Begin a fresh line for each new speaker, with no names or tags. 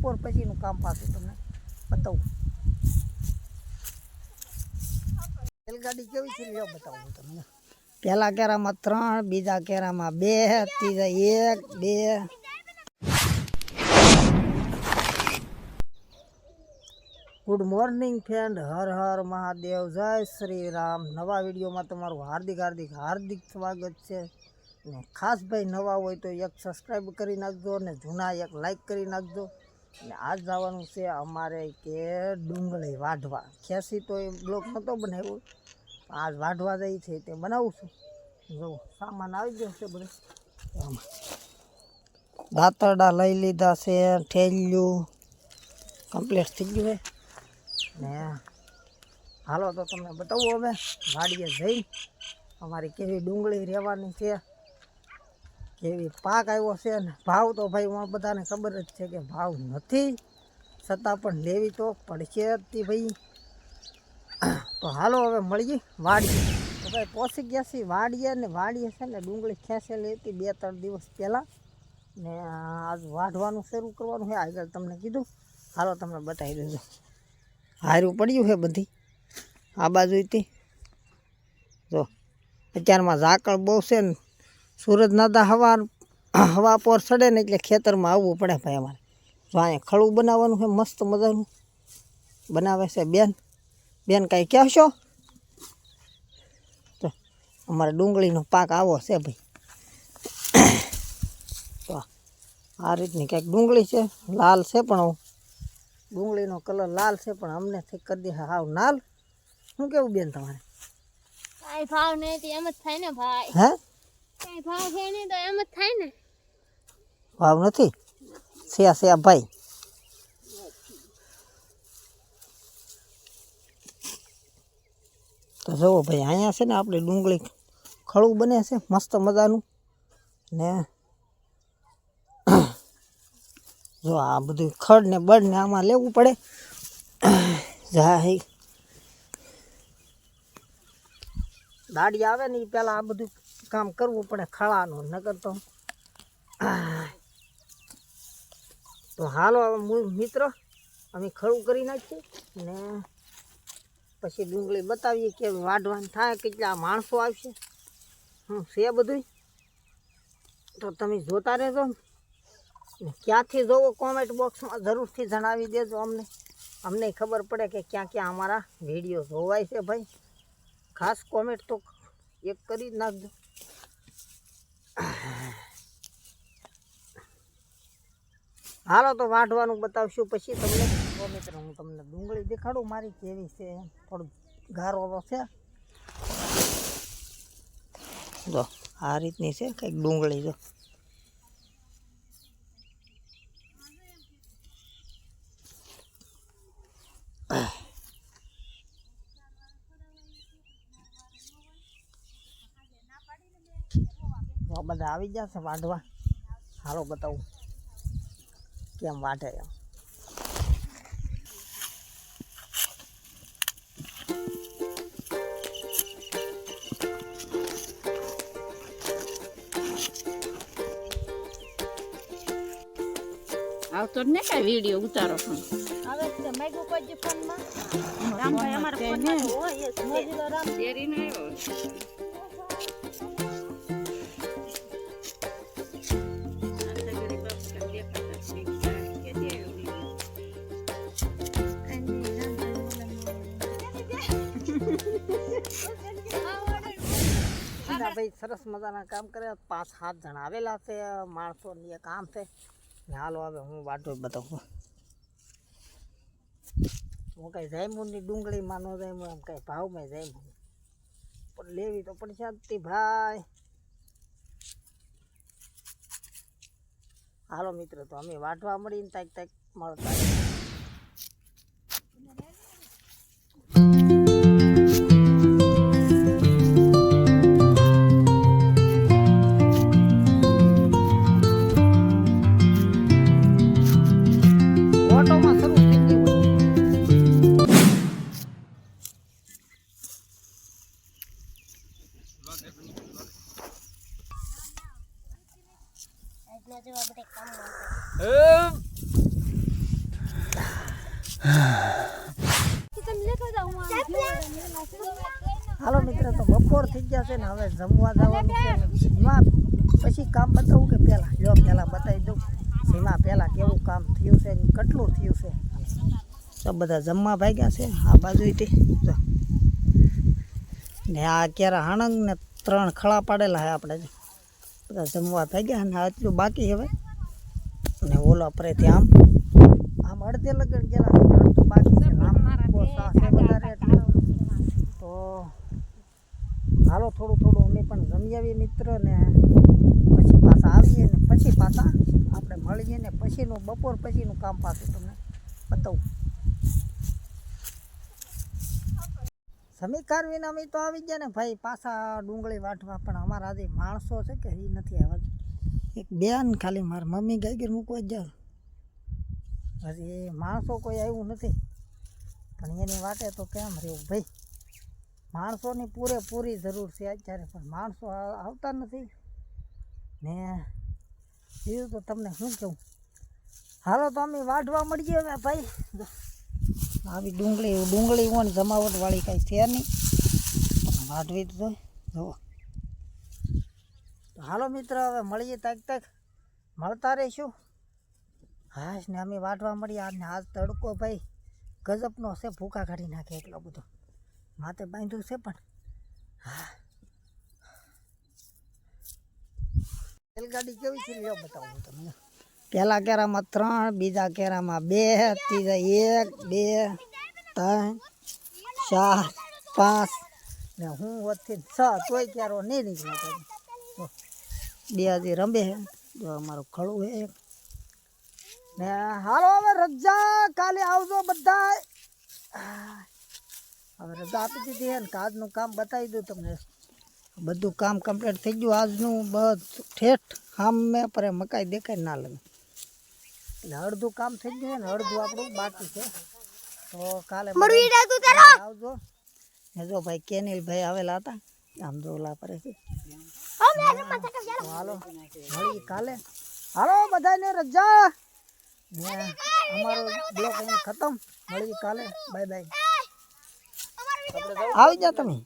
બપોર પછીનું કામ પાછું તમને બતાવું. રેલગાડી કેવી છે લ્યો બતાવું તમને. પહેલા કેરામાં 3, બીજા કેરામાં 2, ત્રીજા 1, 2. Good morning friend, Har Har Mahadev, જય શ્રી રામ. નવા વિડીયોમાં તમારું હાર્દિક સ્વાગત છે. ને ખાસ ભાઈ નવા હોય તો એક સબસ્ક્રાઈબ કરી નાખજો અને જૂના એક લાઈક કરી નાખજો. અને આજ જવાનું છે અમારે કે ડુંગળી વાઢવા. ખેસી તો એ બ્લોક નહોતો બનાવ્યો, આજ વાઢવા જઈ છે તે બનાવું છું. જો સામાન આવી ગયો છે બધું. આમાં દાંતરડા લઈ લીધા છે, ઠેલ્યું કમ્પ્લીટ થઈ ગયું ને. હાલો તો તમને બતાવું હવે વાડીએ જઈ અમારી કેવી ડુંગળી રહેવાની છે, કેવી પાક આવ્યો છે. ને ભાવ તો ભાઈ બધાને ખબર જ છે કે ભાવ નથી, છતાં પણ લેવી તો પડશે જ ભાઈ. તો હાલો હવે મળીએ વાડીએ. તો ભાઈ પહોંચી ગયા છીએ વાડીએ. ને વાડીએ છે ને ડુંગળી ખેંચેલી હતી 2-3 દિવસ પહેલાં, ને આજ વાઢવાનું શરૂ કરવાનું છે. આગળ તમને કીધું, હાલો તમને બતાવી દેજો. હારું પડ્યું છે બધી આ બાજુ હતી. જો અત્યારમાં ઝાકળ બહુ છે ને, સૂરજ નાદા હવા પર ચડે ને એટલે ખેતરમાં આવવું પડે ભાઈ અમારે. જો અહીંયા ખળું બનાવવાનું છે, મસ્ત મજાનું બનાવે છે બેન કાંઈ કહેશો? તો અમારે ડુંગળીનો પાક આવો છે ભાઈ. તો આ રીતની કંઈક ડુંગળી છે, લાલ છે, પણ ડુંગળીનો કલર લાલ છે, પણ અમને કરી દે હાવ નાલ. શું કેવું બેન તમારે?
કાંઈ ભાવ નહીં તો એમ જ થાય ને ભાઈ.
હે
કાંઈ ભાવ છે નહીં તો એમ જ થાય ને.
ભાવ નથી છે ભાઈ. તો જુઓ ભાઈ, અહીંયા છે ને આપણે ડુંગળી ખળું બને છે મસ્ત મજાનું. ને જો આ બધું ખડ ને બળ ને આમાં લેવું પડે. જાય દાડી આવે ને એ પહેલાં આ બધું કામ કરવું પડે ખળાનું, નગર તો હાલો મિત્રો અમે ખળું કરી નાખીએ ને પછી ડુંગળી બતાવીએ કે વાઢવાનું થાય, કેટલા માણસો આવશે, છે બધું. તો તમે જોતા રહેજો ને ક્યાંથી જોવો કોમેન્ટ બોક્સમાં જરૂરથી જણાવી દેજો અમને ખબર પડે કે ક્યાં ક્યાં અમારા વિડીયો જોવાય છે ભાઈ. ખાસ કોમેન્ટ તો એક કરી જ નાખજો. હાલો તો વાઢવાનું બતાવશું પછી તમને. મિત્રો હું તમને ડુંગળી દેખાડું મારી કેવી છે. થોડું ગારો છે, જો આ રીતની છે કંઈક ડુંગળી. જો બધા આવી ગયા છે વાઢવા. હાલો બતાવું કેમ વાઢે એમ.
આવતો ને કઈ વિડીયો ઉતારો પણ
હવે તો મેગો કોઈ ફોનમાં રામભાઈ અમારા ફોનમાં હોય એ મોજીલો રામ
ડેરી ને આવ્યો.
ભાઈ સરસ મજાના કામ કરે. 5-7 જણા આવેલા છે માણસોની કામ છે. હાલો હવે હું વાટો બતાવું. હું કઈ જાયમુની ડુંગળીમાં ન જાયમું, એમ કઈ ભાવમાં જાયમું, પણ લેવી તો પડશે જ ભાઈ. હાલો મિત્રો તો અમે વાટવા મળીને તાક મળતા. હાલો મિત્ર, તો બપોર થઈ ગયા છે ને હવે જમવા જવાનું છે ને એમાં પછી કામ બતાવું કે પહેલાં જો પહેલાં બતાવી દઉં એમાં પહેલાં કેવું કામ થયું છે ને કેટલું થયું છે. તો બધા જમવા ભાગ્યા છે આ બાજુથી જો ને આ ક્યારે હાણંગ ને 3 ખળા પાડેલા છે આપણે જો બધા જમવા ભાગ્યા ને આટલું બાકી હવે ને ઓલો પરેથી આમ અડધે લગન ગયેલા અડધું બાકી છે આમ બહુ સાસે વધારે એટલે તો હાલો થોડું અમે પણ જમી આવીએ મિત્ર ને પછી પાછા આવીએ ને પછી પાછા આપણે મળીએ ને પછીનું બપોર પછીનું કામ પાછું તમને બતાવું. સમીકાર વિના તો આવી ગયા ને ભાઈ પાછા ડુંગળી વાટવા, પણ અમારા આજે માણસો છે કે એ નથી આવ્યા. એક બેન ખાલી મારી મમ્મી ગાય મૂકવા જ જાવ, હજી માણસો કોઈ આવ્યું નથી. પણ એની વાટે તો કેમ રહેવું ભાઈ, માણસોની પૂરેપૂરી જરૂર છે અત્યારે, પણ માણસો આવતા નથી ને બીજું તો તમને શું કહું. હાલો તો અમે વાઢવા મળીએ હવે ભાઈ. આવી ડુંગળી હોય ને જમાવટવાળી કાંઈ છે નહીં, પણ વાઢવી તો જુઓ. હાલો મિત્ર હવે મળીએ તક મળતા રહીશું. હાશ ને અમે વાઢવા મળીએ. આજ તડકો ભાઈ ગજબનો છે, ભૂકા કાઢી નાખે એટલો બધો. માથે બાંધ્યું છે પણ હા રેલગાડી કેવી છે લ્યો બતાવું તમને. પહેલા કેરામાં 3, બીજા કેરામાં 2, ત્રીજા 1, 2, 3, 4, 5 ને હું વધથી 6, તોય ક્યારો નહીં નીકળ્યો. બે હજી રંબે છે જો અમારું ખળું છે ને. હાલો હવે રજા, કાલે આવજો બધા. હવે રજા આપી દીધી છે ને આજનું કામ બતાવી દઉં તમને. બધું કામ કમ્પ્લીટ થઈ ગયું આજનું, બધું ઠેઠ આમ મેં પર મકાઈ દેખાય ના લાગે એટલે અડધું કામ થઈ ગયું ને અડધું આપણું બાકી છે. તો કાલે આવજો ને. જો ભાઈ કેનિલ ભાઈ આવેલા હતા આમ જોલા પરે છે. હાલો મળીએ કાલે. હાલો બધાને રજા ને અમારો બ્લોગ અહીં ખતમ. મળીએ કાલે. Bye bye. આવી જા તમે.